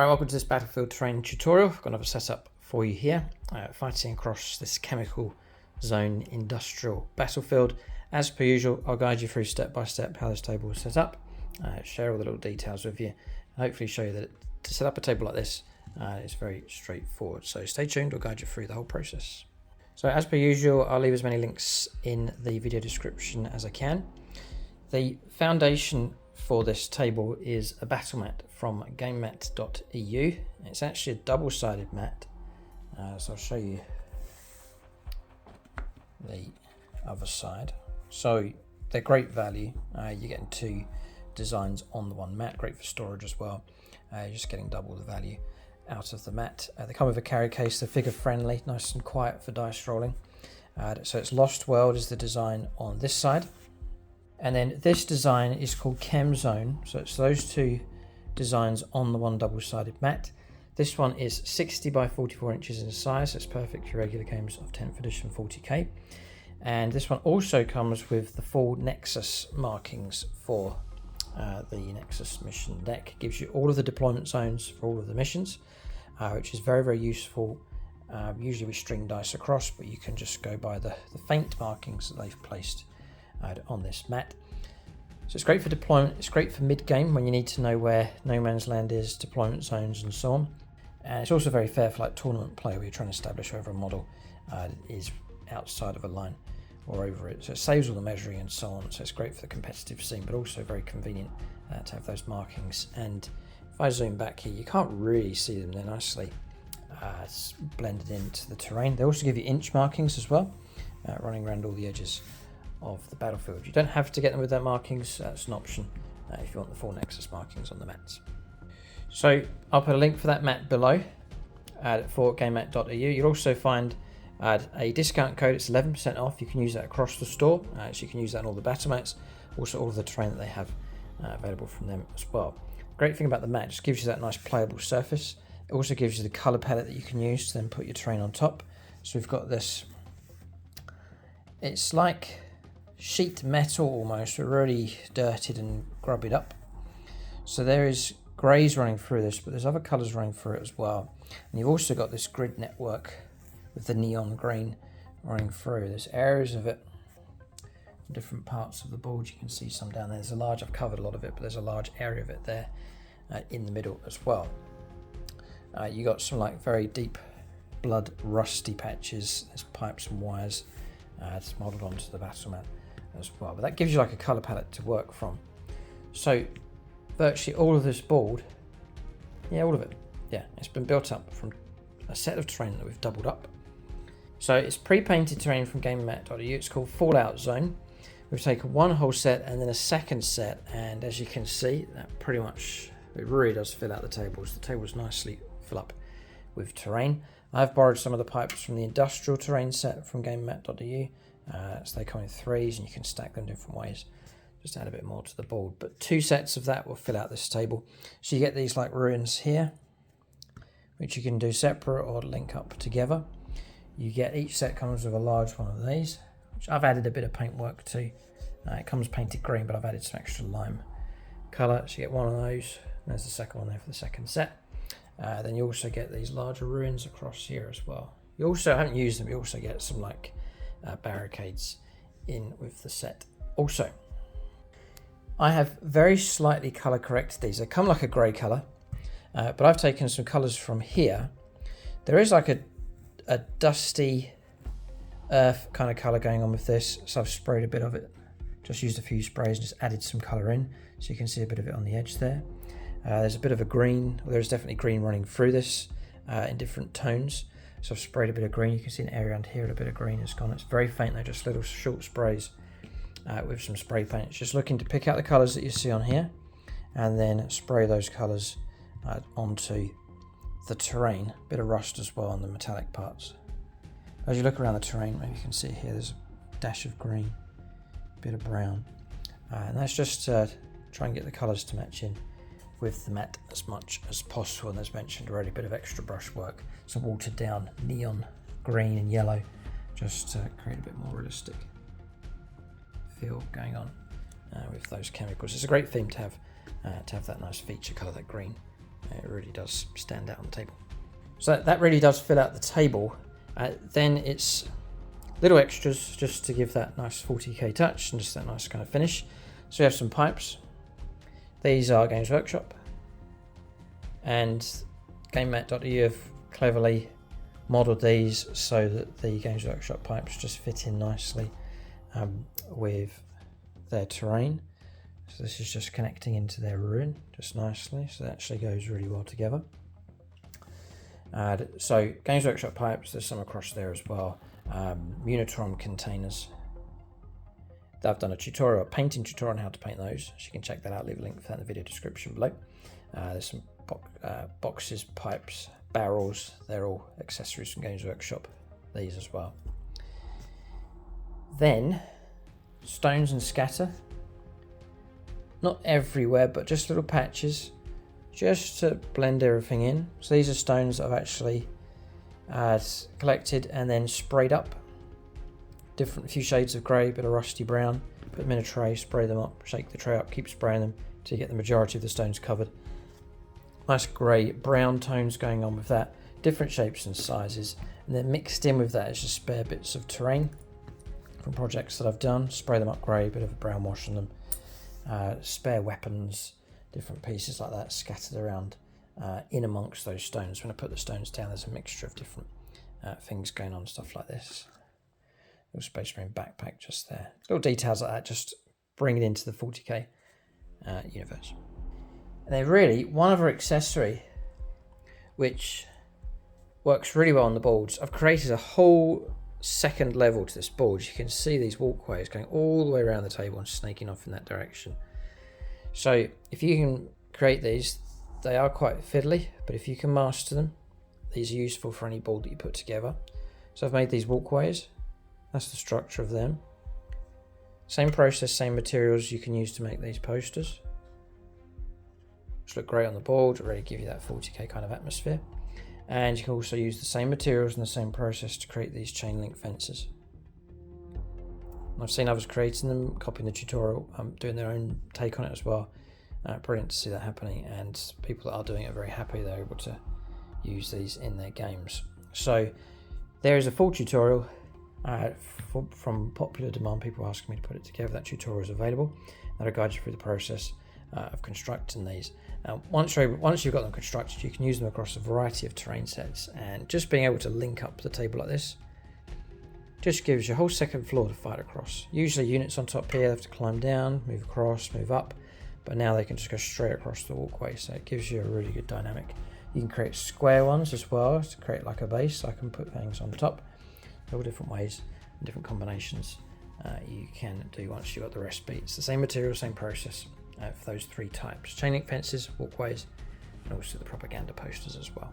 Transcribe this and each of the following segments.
Right, welcome to this battlefield terrain tutorial. I've got another setup for you here, fighting across this chemical zone industrial battlefield. As per usual, I'll guide you through step by step how this table is set up, share all the little details with you, and hopefully show you that to set up a table like this is very straightforward. So stay tuned, I'll guide you through the whole process. So as per usual, I'll leave as many links in the video description as I can. The foundation for this table is a battle mat from gamemat.eu. It's actually a double-sided mat, so I'll show you the other side. So they're great value. You're getting two designs on the one mat, great for storage as well. You're just getting double the value out of the mat. They come with a carry case, they're figure friendly, nice and quiet for dice rolling. So it's Lost World is the design on this side. And then this design is called Chem Zone. So it's those two designs on the one double-sided mat. This one is 60 by 44 inches in size. So it's perfect for regular games of 10th edition 40K. And this one also comes with the full NEXUS markings for the NEXUS mission deck. It gives you all of the deployment zones for all of the missions, which is very, very useful. Usually we string dice across, but you can just go by the faint markings that they've placed on this mat. So it's great for deployment, it's great for mid-game when you need to know where no man's land is, deployment zones and so on. And it's also very fair for like tournament play where you're trying to establish whether a model is outside of a line or over it. So it saves all the measuring and so on, so it's great for the competitive scene, but also very convenient to have those markings. And if I zoom back here, you can't really see them, they're nicely blended into the terrain. They also give you inch markings as well, running around all the edges of the battlefield. You don't have to get them with their markings, that's an option if you want the full NEXUS markings on the mats. So I'll put a link for that mat below for gamemat.eu. You'll also find a discount code, it's 11% off. You can use that across the store, so you can use that on all the battle mats, also all of the terrain that they have available from them as well. Great thing about the mat, it just gives you that nice playable surface. It also gives you the colour palette that you can use to then put your terrain on top. So we've got this, it's like sheet metal almost, but really dirtied and grubbied up. So there is greys running through this, but there's other colours running through it as well. And you've also got this grid network with the neon green running through. There's areas of it in different parts of the board. You can see some down there. There's a large, I've covered a lot of it, but there's a large area of it there in the middle as well. You got some like very deep blood rusty patches. There's pipes and wires. It's modelled onto the battle mat as well, but that gives you like a colour palette to work from. So virtually all of this board, all of it, it's been built up from a set of terrain that we've doubled up. So it's pre-painted terrain from gamemat.eu. It's called Fallout Zone. We've taken one whole set and then a second set, and as you can see, that pretty much, it really does fill out the tables. The tables nicely fill up with terrain. I've borrowed some of the pipes from the industrial terrain set from gamemat.eu. So they come in threes and you can stack them different ways. Just add a bit more to the board. But two sets of that will fill out this table. So you get these like ruins here, which you can do separate or link up together. You get, each set comes with a large one of these, which I've added a bit of paintwork to. It comes painted green, but I've added some extra lime colour. So you get one of those. And there's the second one there for the second set. Then you also get these larger ruins across here as well. You also, I haven't used them, you also get some like barricades in with the set. Also, I have very slightly colour corrected these. They come like a grey colour, but I've taken some colours from here. There is like a dusty earth kind of colour going on with this, so I've sprayed a bit of it. Just used a few sprays and just added some colour in, so you can see a bit of it on the edge there. There's a bit of a green, there's definitely green running through this in different tones. So I've sprayed a bit of green. You can see an area around here, a bit of green has gone. It's very faint, they're just little short sprays with some spray paint. It's just looking to pick out the colours that you see on here and then spray those colours onto the terrain. Bit of rust as well on the metallic parts. As you look around the terrain, maybe you can see here, there's a dash of green, a bit of brown. And that's just try and get the colours to match in with the mat as much as possible. And as mentioned already, a bit of extra brush work, some watered down neon green and yellow, just to create a bit more realistic feel going on with those chemicals. It's a great theme to have that nice feature colour, that green It really does stand out on the table. So that really does fill out the table. Then it's little extras just to give that nice 40k touch and just that nice kind of finish. So we have some pipes. These are Games Workshop, and GameMat.eu have cleverly modelled these so that the Games Workshop pipes just fit in nicely with their terrain. So this is just connecting into their ruin just nicely, so that actually goes really well together. So Games Workshop pipes, there's some across there as well. Unitron containers. I've done a tutorial, a painting tutorial on how to paint those, so you can check that out. Leave a link for that in the video description below. There's some boxes, pipes, barrels. They're all accessories from Games Workshop. These as well. Then stones and scatter. Not everywhere, but just little patches, just to blend everything in. So these are stones that I've actually collected and then sprayed up. Different few shades of grey, bit of rusty brown. Put them in a tray, spray them up, shake the tray up, keep spraying them till you get the majority of the stones covered. Nice grey brown tones going on with that. Different shapes and sizes, and then mixed in with that is just spare bits of terrain from projects that I've done. Spray them up grey, bit of a brown wash on them. Spare weapons, different pieces like that scattered around in amongst those stones. When I put the stones down, there's a mixture of different things going on, stuff like this. Little Space Marine backpack just there. Little details like that, just bring it into the 40k universe. And then really, one other accessory which works really well on the boards. I've created a whole second level to this board. You can see these walkways going all the way around the table and snaking off in that direction. So if you can create these, they are quite fiddly, but if you can master them, these are useful for any board that you put together. So I've made these walkways. That's the structure of them. Same process, same materials you can use to make these posters. Which look great on the board, really give you that 40k kind of atmosphere. And you can also use the same materials and the same process to create these chain link fences. I've seen others creating them, copying the tutorial, doing their own take on it as well. Brilliant to see that happening, and people that are doing it are very happy they're able to use these in their games. So there is a full tutorial from popular demand, people asking me to put it together. That tutorial is available. That'll guide you through the process of constructing these. Once you've got them constructed, you can use them across a variety of terrain sets, and just being able to link up the table like this just gives you a whole second floor to fight across. Usually units on top here have to climb down, move across, move up, but now they can just go straight across the walkway, so it gives you a really good dynamic. You can create square ones as well to create like a base, so I can put things on the top. All different ways and different combinations you can do once you've got the recipe. It's the same material, same process for those three types: chain link fences, walkways, and also the propaganda posters as well.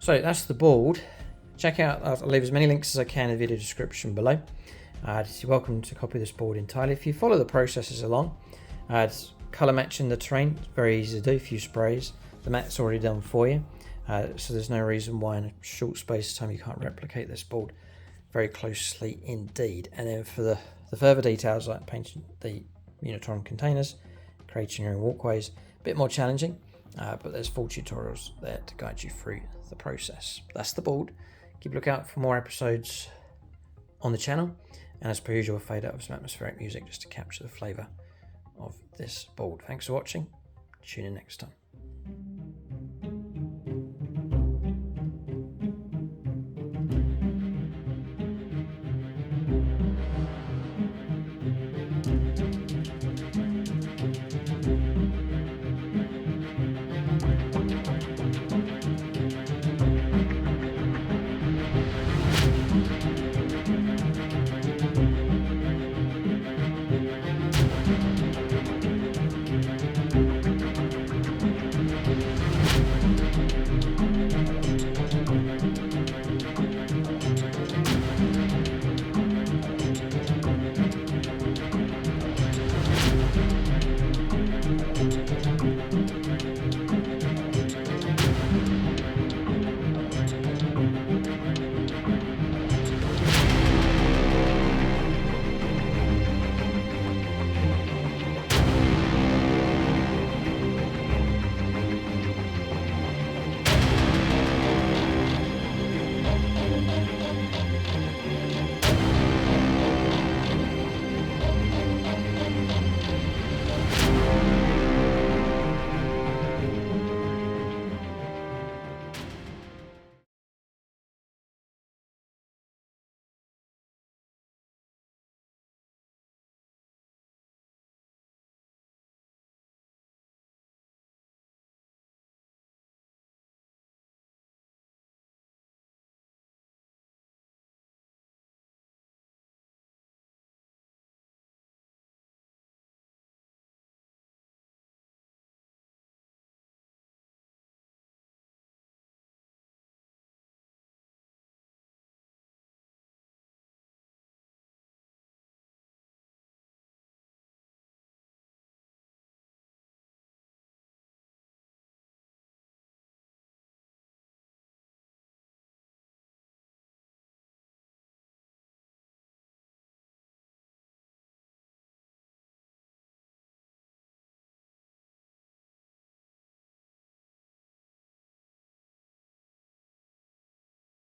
So that's the board. Check out, I'll leave as many links as I can in the video description below. You're welcome to copy this board entirely. If you follow the processes along, colour matching the terrain, it's very easy to do, a few sprays. The mat's already done for you, so there's no reason why in a short space of time you can't replicate this board very closely indeed. And then for the further details, like painting the Unitron containers, creating your own walkways, a bit more challenging, but there's full tutorials there to guide you through the process. That's the board. Keep a lookout for more episodes on the channel, and as per usual, I'll fade out with some atmospheric music just to capture the flavour of this board. Thanks for watching. Tune in next time.